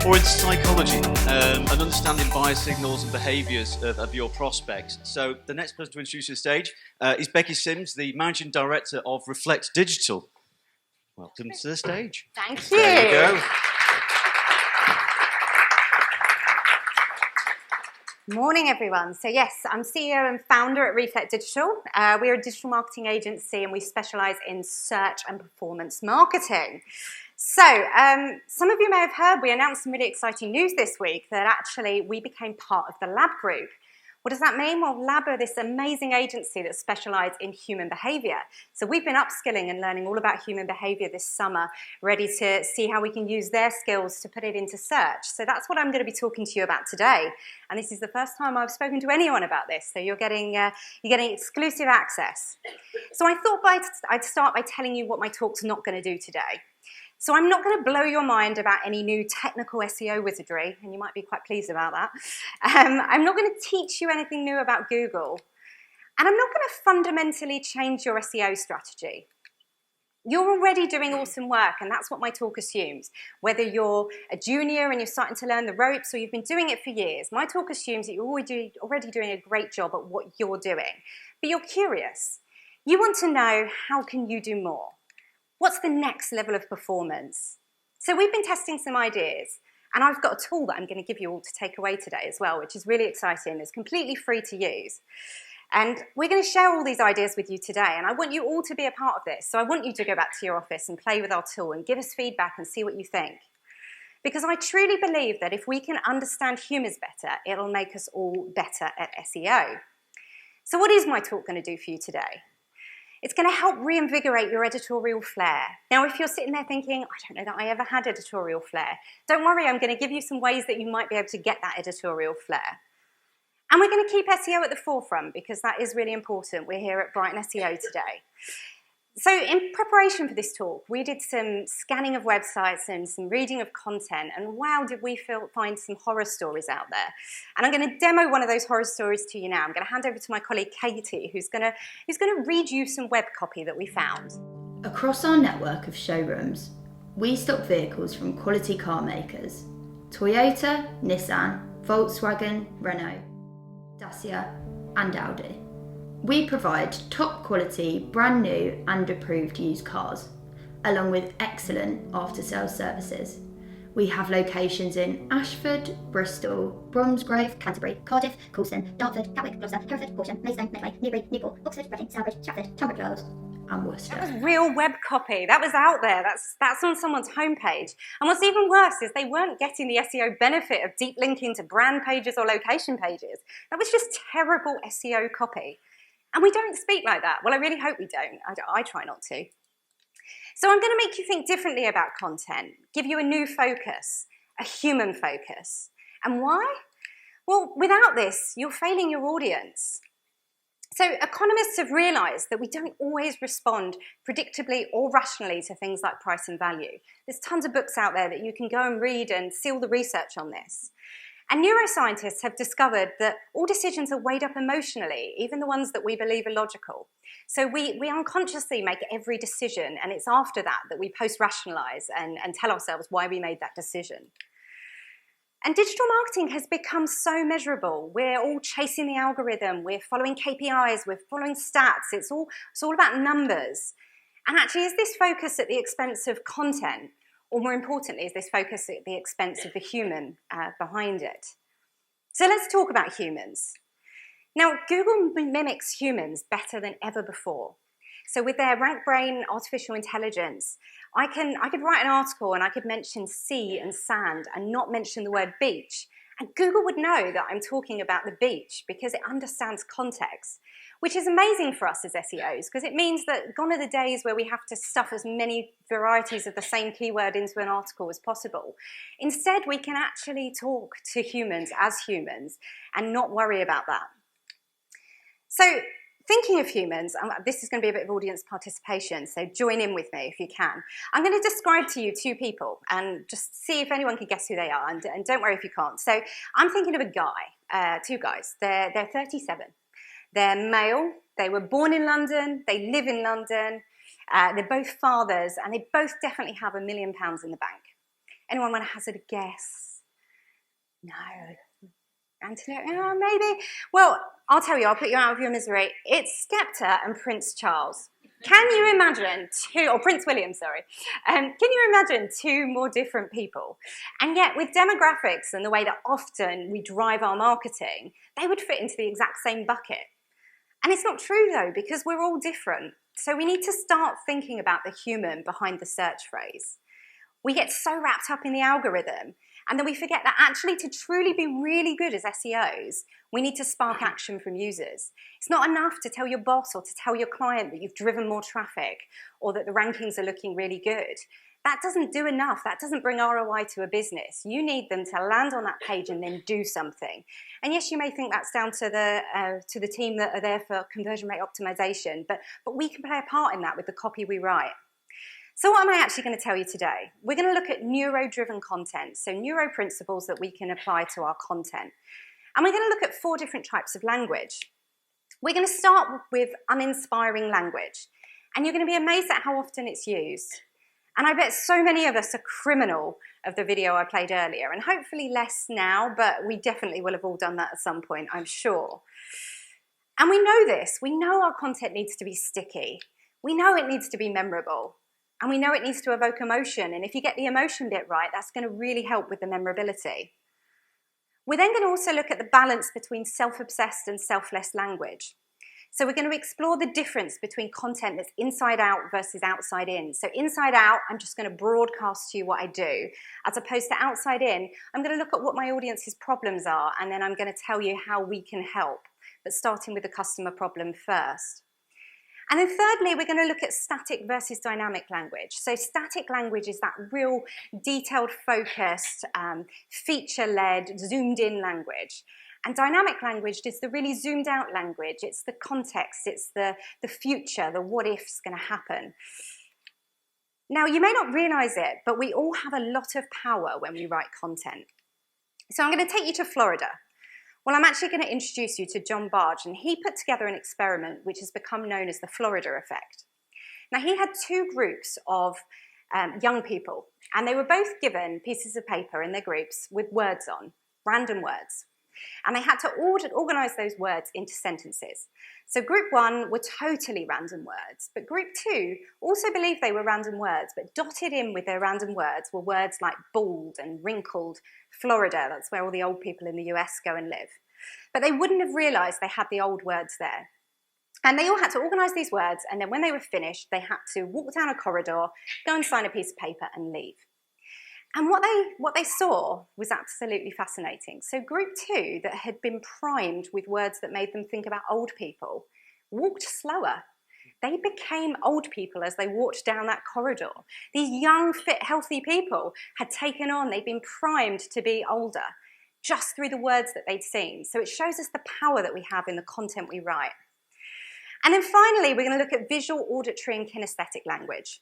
or in psychology, and understanding biosignals and behaviours of your prospects. So the next person to introduce you to the stage is Becky Simms, the Managing Director of Reflect Digtal. Welcome to the stage. Thank you. There you go. Morning, everyone. So yes, I'm CEO and founder at Reflect Digtal. We're a digital marketing agency and we specialise in search and performance marketing. So some of you may have heard we announced some really exciting news this week that actually we became part of the Lab Group. What does that mean? Well, Lab are this amazing agency that specialise in human behaviour. So we've been upskilling and learning all about human behaviour this summer, ready to see how we can use their skills to put it into search. So that's what I'm going to be talking to you about today. And this is the first time I've spoken to anyone about this, so you're getting exclusive access. So I thought I'd start by telling you what my talk's not going to do today. So I'm not going to blow your mind about any new technical SEO wizardry, and you might be quite pleased about that. I'm not going to teach you anything new about Google, and I'm not going to fundamentally change your SEO strategy. You're already doing awesome work, and that's what my talk assumes. Whether you're a junior and you're starting to learn the ropes, or you've been doing it for years, my talk assumes that you're already doing a great job at what you're doing. But you're curious. You want to know, how can you do more? What's the next level of performance? So we've been testing some ideas, and I've got a tool that I'm going to give you all to take away today as well, which is really exciting. It's completely free to use. And we're going to share all these ideas with you today, and I want you all to be a part of this. So I want you to go back to your office and play with our tool and give us feedback and see what you think. Because I truly believe that if we can understand humans better, it'll make us all better at SEO. So what is my talk going to do for you today? It's going to help reinvigorate your editorial flair. Now, if you're sitting there thinking, I don't know that I ever had editorial flair, don't worry, I'm going to give you some ways that you might be able to get that editorial flair. And we're going to keep SEO at the forefront because that is really important. We're here at Brighton SEO today. So in preparation for this talk, we did some scanning of websites and some reading of content, and wow, did we find some horror stories out there. And I'm going to demo one of those horror stories to you now. I'm going to hand over to my colleague Katie, who's going to read you some web copy that we found. Across our network of showrooms, we stock vehicles from quality car makers: Toyota, Nissan, Volkswagen, Renault, Dacia and Audi. We provide top quality, brand new and approved used cars, along with excellent after-sales services. We have locations in Ashford, Bristol, Bromsgrove, Canterbury, Cardiff, Coulston, Dartford, Gatwick, Gloucester, Hereford, Horsham, Maidstone, Medway, Newbury, Newport, Oxford, Reading, Stourbridge, Stratford, Tunbridge Wells and Worcester. That was real web copy. That was out there. That's on someone's homepage. And what's even worse is they weren't getting the SEO benefit of deep linking to brand pages or location pages. That was just terrible SEO copy. And we don't speak like that. Well, I really hope we don't. I try not to. So I'm going to make you think differently about content, give you a new focus, a human focus. And why? Well, without this, you're failing your audience. So economists have realised that we don't always respond predictably or rationally to things like price and value. There's tons of books out there that you can go and read and see all the research on this. And neuroscientists have discovered that all decisions are weighed up emotionally, even the ones that we believe are logical. So we unconsciously make every decision, and it's after that that we post-rationalise and tell ourselves why we made that decision. And digital marketing has become so measurable. We're all chasing the algorithm, we're following KPIs, we're following stats, it's all about numbers. And actually, is this focus at the expense of content? Or more importantly, is this focus at the expense of the human behind it? So let's talk about humans. Now, Google mimics humans better than ever before. So with their rank brain artificial intelligence, I could write an article and I could mention sea and sand and not mention the word beach. And Google would know that I'm talking about the beach because it understands context, which is amazing for us as SEOs because it means that gone are the days where we have to stuff as many varieties of the same keyword into an article as possible. Instead, we can actually talk to humans as humans and not worry about that. So thinking of humans, this is going to be a bit of audience participation, so join in with me if you can. I'm going to describe to you two people and just see if anyone can guess who they are, and don't worry if you can't. So I'm thinking of a guy, two guys. They're 37. They're male, they were born in London, they live in London, they're both fathers, and they both definitely have £1 million in the bank. Anyone want to hazard a guess? No. Antoinette, maybe. Well, I'll tell you, I'll put you out of your misery. It's Skepta and Prince Charles. Can you imagine or Prince William, sorry. Can you imagine two more different people? And yet with demographics and the way that often we drive our marketing, they would fit into the exact same bucket. And it's not true though, because we're all different. So we need to start thinking about the human behind the search phrase. We get so wrapped up in the algorithm, and then we forget that actually to truly be really good as SEOs, we need to spark action from users. It's not enough to tell your boss or to tell your client that you've driven more traffic or that the rankings are looking really good. That doesn't do enough. That doesn't bring ROI to a business. You need them to land on that page and then do something. And yes, you may think that's down to the team that are there for conversion rate optimization, but we can play a part in that with the copy we write. So what am I actually going to tell you today? We're going to look at neuro-driven content, so neuro principles that we can apply to our content. And we're going to look at 4 different types of language. We're going to start with uninspiring language. And you're going to be amazed at how often it's used. And I bet so many of us are criminal of the video I played earlier, and hopefully less now, but we definitely will have all done that at some point, I'm sure. And we know this. We know our content needs to be sticky. We know it needs to be memorable. And we know it needs to evoke emotion. And if you get the emotion bit right, that's going to really help with the memorability. We're then going to also look at the balance between self-obsessed and selfless language. So we're going to explore the difference between content that's inside out versus outside in. So inside out, I'm just going to broadcast to you what I do. As opposed to outside in, I'm going to look at what my audience's problems are, and then I'm going to tell you how we can help, but starting with the customer problem first. And then thirdly, we're going to look at static versus dynamic language. So static language is that real detailed, focused, feature-led, zoomed-in language. And dynamic language is the really zoomed-out language. It's the context, it's the future, the what-if's going to happen. Now, you may not realize it, but we all have a lot of power when we write content. So I'm going to take you to Florida. Well, I'm actually going to introduce you to John Barge, and he put together an experiment which has become known as the Florida effect. Now, he had 2 groups of young people, and they were both given pieces of paper in their groups with words on, random words. And they had to organise those words into sentences. So group 1 were totally random words, but group 2 also believed they were random words, but dotted in with their random words were words like bald and wrinkled, Florida, that's where all the old people in the US go and live. But they wouldn't have realised they had the old words there. And they all had to organise these words, and then when they were finished, they had to walk down a corridor, go and sign a piece of paper and leave. And what they saw was absolutely fascinating. So group 2, that had been primed with words that made them think about old people, walked slower. They became old people as they walked down that corridor. These young, fit, healthy people had taken on, they'd been primed to be older, just through the words that they'd seen. So it shows us the power that we have in the content we write. And then finally, we're going to look at visual, auditory, and kinesthetic language.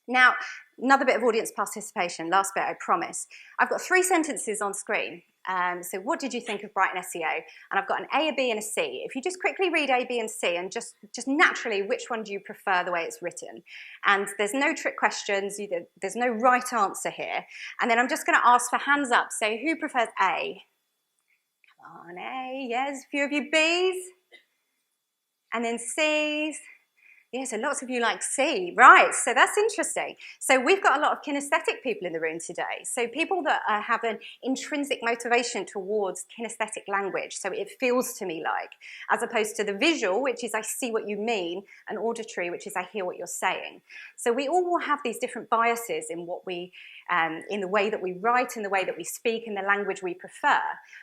Now, another bit of audience participation, last bit, I promise. I've got 3 sentences on screen. So what did you think of Brighton SEO? And I've got an A, a B, and a C. If you just quickly read A, B, and C, and just naturally, which one do you prefer the way it's written? And there's no trick questions, there's no right answer here. And then I'm just going to ask for hands up. So who prefers A? Come on, A, yes, a few of you Bs. And then Cs. Yeah, so lots of you like C, right, so that's interesting. So we've got a lot of kinesthetic people in the room today. So people that have an intrinsic motivation towards kinesthetic language, so it feels to me like, as opposed to the visual, which is I see what you mean, and auditory, which is I hear what you're saying. So we all will have these different biases in what we, in the way that we write, in the way that we speak, in the language we prefer.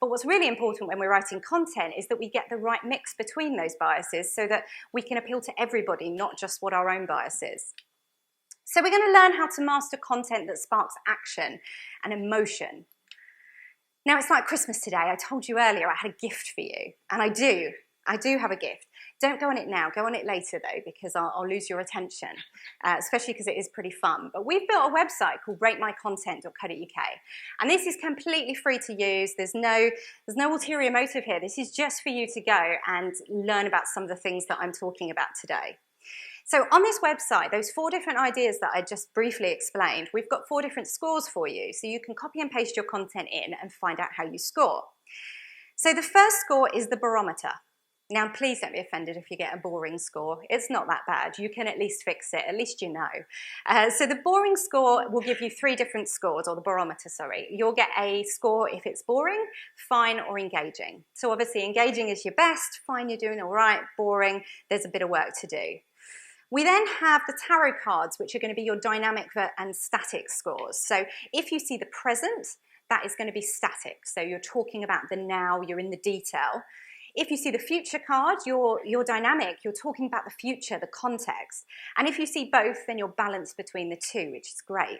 But what's really important when we're writing content is that we get the right mix between those biases so that we can appeal to everybody, not just what our own bias is. So we're going to learn how to master content that sparks action and emotion. Now it's like Christmas today. I told you earlier I had a gift for you, and I do have a gift. Don't go on it now, go on it later though, because I'll lose your attention, especially because it is pretty fun. But we've built a website called ratemycontent.co.uk, and this is completely free to use. There's no ulterior motive here. This is just for you to go and learn about some of the things that I'm talking about today. So on this website, those 4 different ideas that I just briefly explained, we've got 4 different scores for you. So you can copy and paste your content in and find out how you score. So the first score is the barometer. Now, please don't be offended if you get a boring score. It's not that bad. You can at least fix it. At least you know. So the boring score will give you 3 different scores, or the barometer, sorry. You'll get a score if it's boring, fine, or engaging. So obviously engaging is your best, fine, you're doing all right, boring, there's a bit of work to do. We then have the tarot cards, which are going to be your dynamic and static scores. So if you see the present, that is going to be static. So you're talking about the now, you're in the detail. If you see the future card, you're dynamic, you're talking about the future, the context. And if you see both, then you're balanced between the 2, which is great.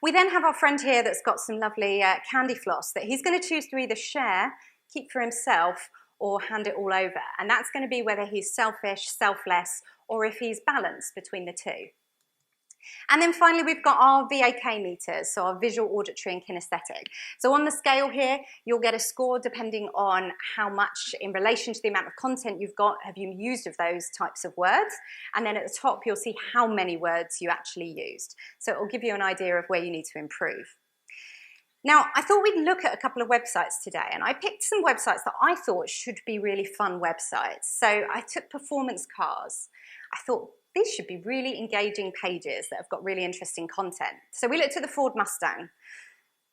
We then have our friend here that's got some lovely candy floss that he's going to choose to either share, keep for himself, or hand it all over. And that's going to be whether he's selfish, selfless, or if he's balanced between the 2. And then finally, we've got our VAK meters, so our visual, auditory, and kinesthetic. So on the scale here, you'll get a score depending on how much, in relation to the amount of content you've got, have you used of those types of words. And then at the top, you'll see how many words you actually used. So it will give you an idea of where you need to improve. Now, I thought we'd look at a couple of websites today, and I picked some websites that I thought should be really fun websites. So I took performance cars. I thought, these should be really engaging pages that have got really interesting content. So we looked at the Ford Mustang.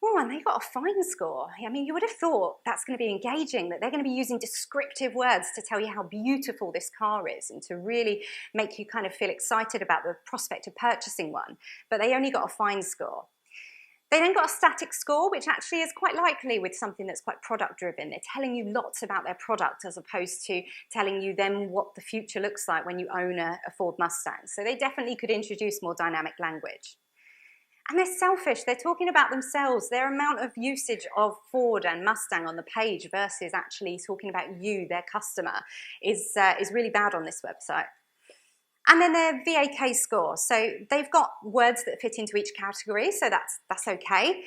Oh, and they got a fine score. I mean, you would have thought that's going to be engaging, that they're going to be using descriptive words to tell you how beautiful this car is and to really make you kind of feel excited about the prospect of purchasing one. But they only got a fine score. They then got a static score, which actually is quite likely with something that's quite product-driven. They're telling you lots about their product as opposed to telling you then what the future looks like when you own a Ford Mustang. So they definitely could introduce more dynamic language. And they're selfish. They're talking about themselves. Their amount of usage of Ford and Mustang on the page versus actually talking about you, their customer, is really bad on this website. And then their VAK score. So they've got words that fit into each category, so that's okay.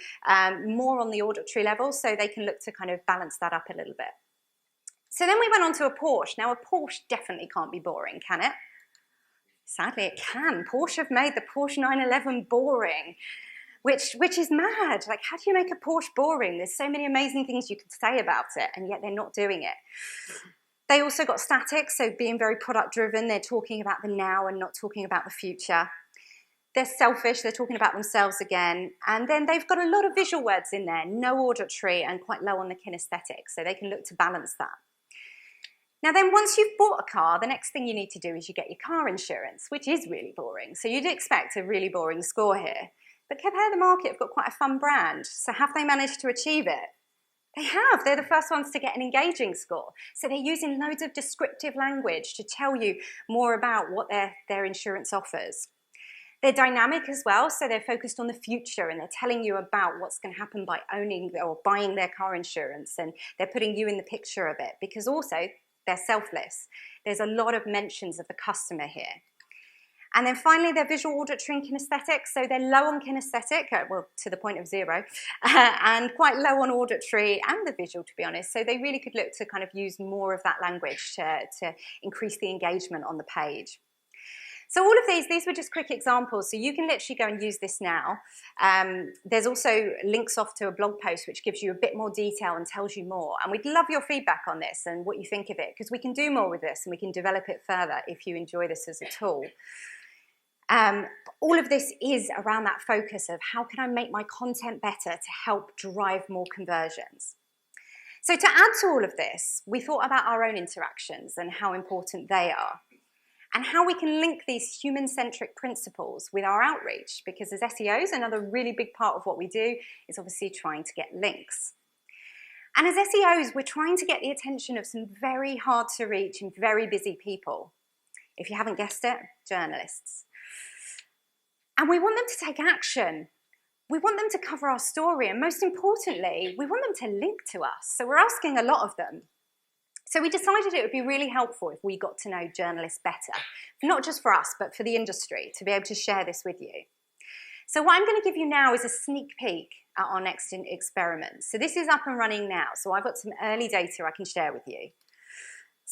More on the auditory level, so they can look to kind of balance that up a little bit. So then we went on to a Porsche. Now, a Porsche definitely can't be boring, can it? Sadly, it can. Porsche have made the Porsche 911 boring, which is mad. Like, how do you make a Porsche boring? There's so many amazing things you could say about it, and yet they're not doing it. They also got static, so being very product-driven, they're talking about the now and not talking about the future. They're selfish, they're talking about themselves again. And then they've got a lot of visual words in there, no auditory and quite low on the kinesthetic, so they can look to balance that. Now then, once you've bought a car, the next thing you need to do is you get your car insurance, which is really boring. So you'd expect a really boring score here. But Compare the Market have got quite a fun brand, so have they managed to achieve it? They have. They're the first ones to get an engaging score. So they're using loads of descriptive language to tell you more about what their insurance offers. They're dynamic as well, so they're focused on the future and they're telling you about what's going to happen by owning or buying their car insurance, and they're putting you in the picture of it because also they're selfless. There's a lot of mentions of the customer here. And then finally, they're visual, auditory, and kinesthetic. So they're low on kinesthetic, well, to the point of 0, and quite low on auditory and the visual, to be honest. So they really could look to kind of use more of that language to increase the engagement on the page. So all of these were just quick examples. So you can literally go and use this now. There's also links off to a blog post which gives you a bit more detail and tells you more. And we'd love your feedback on this and what you think of it, because we can do more with this and we can develop it further if you enjoy this as a tool. All of this is around that focus of how can I make my content better to help drive more conversions. So to add to all of this, we thought about our own interactions and how important they are, and how we can link these human-centric principles with our outreach, because as SEOs, another really big part of what we do is obviously trying to get links. And as SEOs, we're trying to get the attention of some very hard to reach and very busy people. If you haven't guessed it, journalists. And we want them to take action. We want them to cover our story, and most importantly, we want them to link to us. So we're asking a lot of them. So we decided it would be really helpful if we got to know journalists better, not just for us, but for the industry, to be able to share this with you. So what I'm going to give you now is a sneak peek at our next experiment. So this is up and running now, so I've got some early data I can share with you.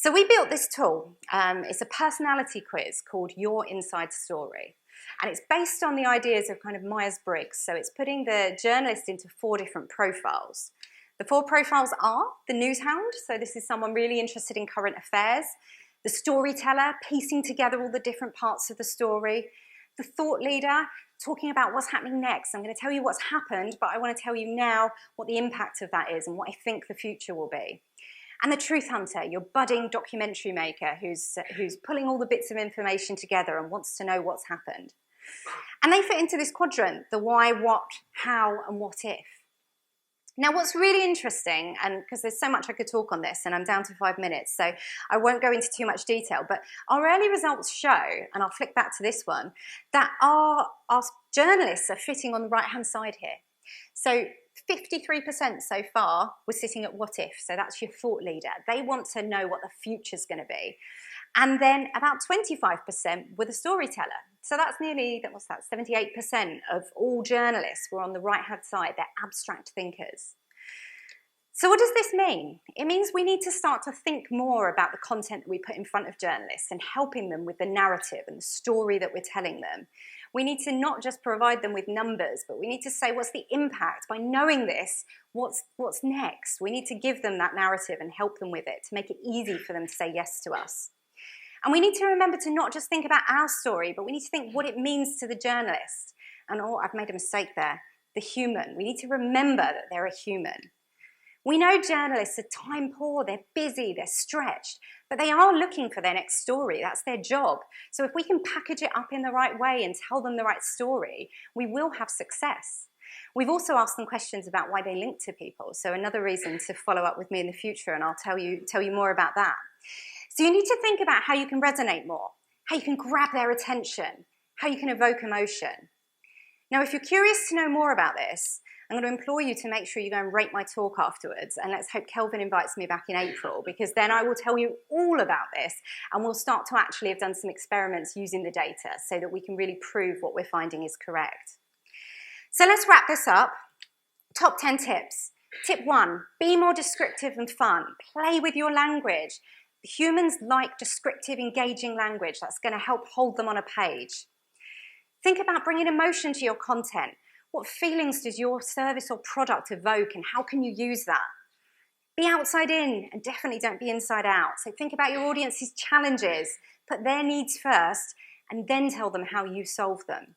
So we built this tool. It's a personality quiz called Your Inside Story. And it's based on the ideas of kind of Myers-Briggs. So it's putting the journalist into 4 different profiles. The 4 profiles are the news hound. So this is someone really interested in current affairs. The storyteller, piecing together all the different parts of the story. The thought leader, talking about what's happening next. I'm going to tell you what's happened, but I want to tell you now what the impact of that is and what I think the future will be. And the truth hunter, your budding documentary maker who's pulling all the bits of information together and wants to know what's happened. And they fit into this quadrant, the why, what, how, and what if. Now, what's really interesting, and because there's so much I could talk on this, and I'm down to 5 minutes, so I won't go into too much detail, but our early results show, and I'll flick back to this one, that our journalists are fitting on the right-hand side here. So 53% so far were sitting at what if, so that's your thought leader. They want to know what the future's going to be. And then about 25% were the storyteller. So that's nearly, what's that, 78% of all journalists were on the right-hand side. They're abstract thinkers. So what does this mean? It means we need to start to think more about the content that we put in front of journalists and helping them with the narrative and the story that we're telling them. We need to not just provide them with numbers, but we need to say, what's the impact? By knowing this, what's next? We need to give them that narrative and help them with it to make it easy for them to say yes to us. And we need to remember to not just think about our story, but we need to think what it means to the journalist. And oh, I've made a mistake there. The human. We need to remember that they're a human. We know journalists are time poor, they're busy, they're stretched, but they are looking for their next story. That's their job. So if we can package it up in the right way and tell them the right story, we will have success. We've also asked them questions about why they link to people. So another reason to follow up with me in the future, and I'll tell you more about that. So you need to think about how you can resonate more, how you can grab their attention, how you can evoke emotion. Now, if you're curious to know more about this, I'm going to implore you to make sure you go and rate my talk afterwards, and let's hope Kelvin invites me back in April, because then I will tell you all about this, and we'll start to actually have done some experiments using the data so that we can really prove what we're finding is correct. So let's wrap this up. Top 10 tips. Tip 1, be more descriptive and fun. Play with your language. Humans like descriptive, engaging language. That's going to help hold them on a page. Think about bringing emotion to your content. What feelings does your service or product evoke, and how can you use that? Be outside in, and definitely don't be inside out. So think about your audience's challenges, put their needs first, and then tell them how you solve them.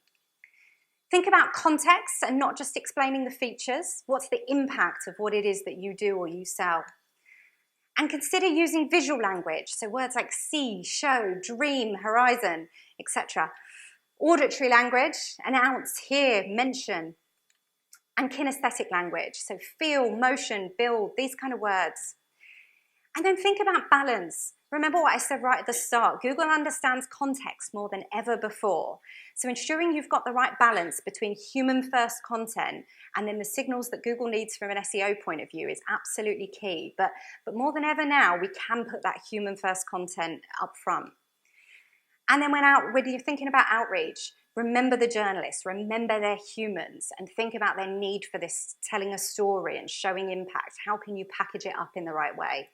Think about context and not just explaining the features. What's the impact of what it is that you do or you sell? And consider using visual language, so words like see, show, dream, horizon, etc. Auditory language, announce, hear, mention. And kinesthetic language, so feel, motion, build, these kind of words. And then think about balance. Remember what I said right at the start. Google understands context more than ever before. So ensuring you've got the right balance between human-first content and then the signals that Google needs from an SEO point of view is absolutely key. But more than ever now, we can put that human-first content up front. And then when you're thinking about outreach, remember the journalists, remember they're humans, and think about their need for this telling a story and showing impact. How can you package it up in the right way?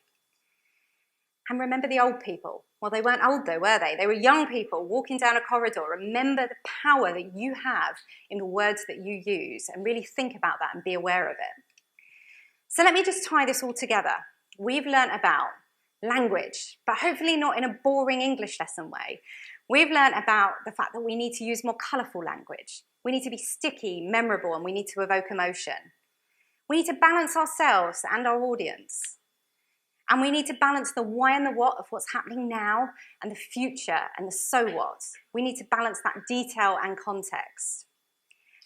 And remember the old people. Well, they weren't old though, were they? They were young people walking down a corridor. Remember the power that you have in the words that you use, and really think about that and be aware of it. So let me just tie this all together. We've learnt about language, but hopefully not in a boring English lesson way. We've learnt about the fact that we need to use more colourful language. We need to be sticky, memorable, and we need to evoke emotion. We need to balance ourselves and our audience. And we need to balance the why and the what of what's happening now and the future and the so what. We need to balance that detail and context.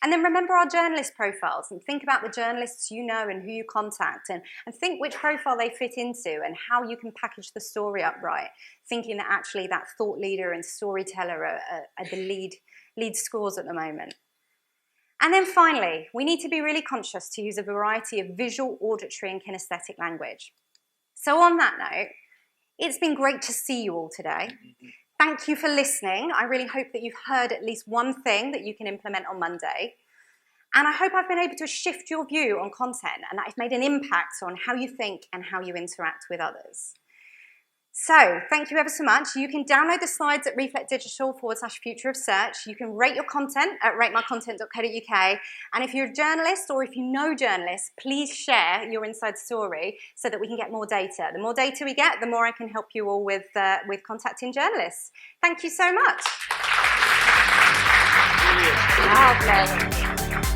And then remember our journalist profiles and think about the journalists you know and who you contact, and think which profile they fit into and how you can package the story up right, thinking that actually that thought leader and storyteller are the lead scores at the moment. And then finally, we need to be really conscious to use a variety of visual, auditory and kinesthetic language. So on that note, it's been great to see you all today. Thank you for listening. I really hope that you've heard at least one thing that you can implement on Monday. And I hope I've been able to shift your view on content and that I've made an impact on how you think and how you interact with others. So, thank you ever so much. You can download the slides at reflectdigital/future of search. You can rate your content at ratemycontent.co.uk. And if you're a journalist or if you know journalists, please share your inside story so that we can get more data. The more data we get, the more I can help you all with contacting journalists. Thank you so much. Brilliant. Lovely.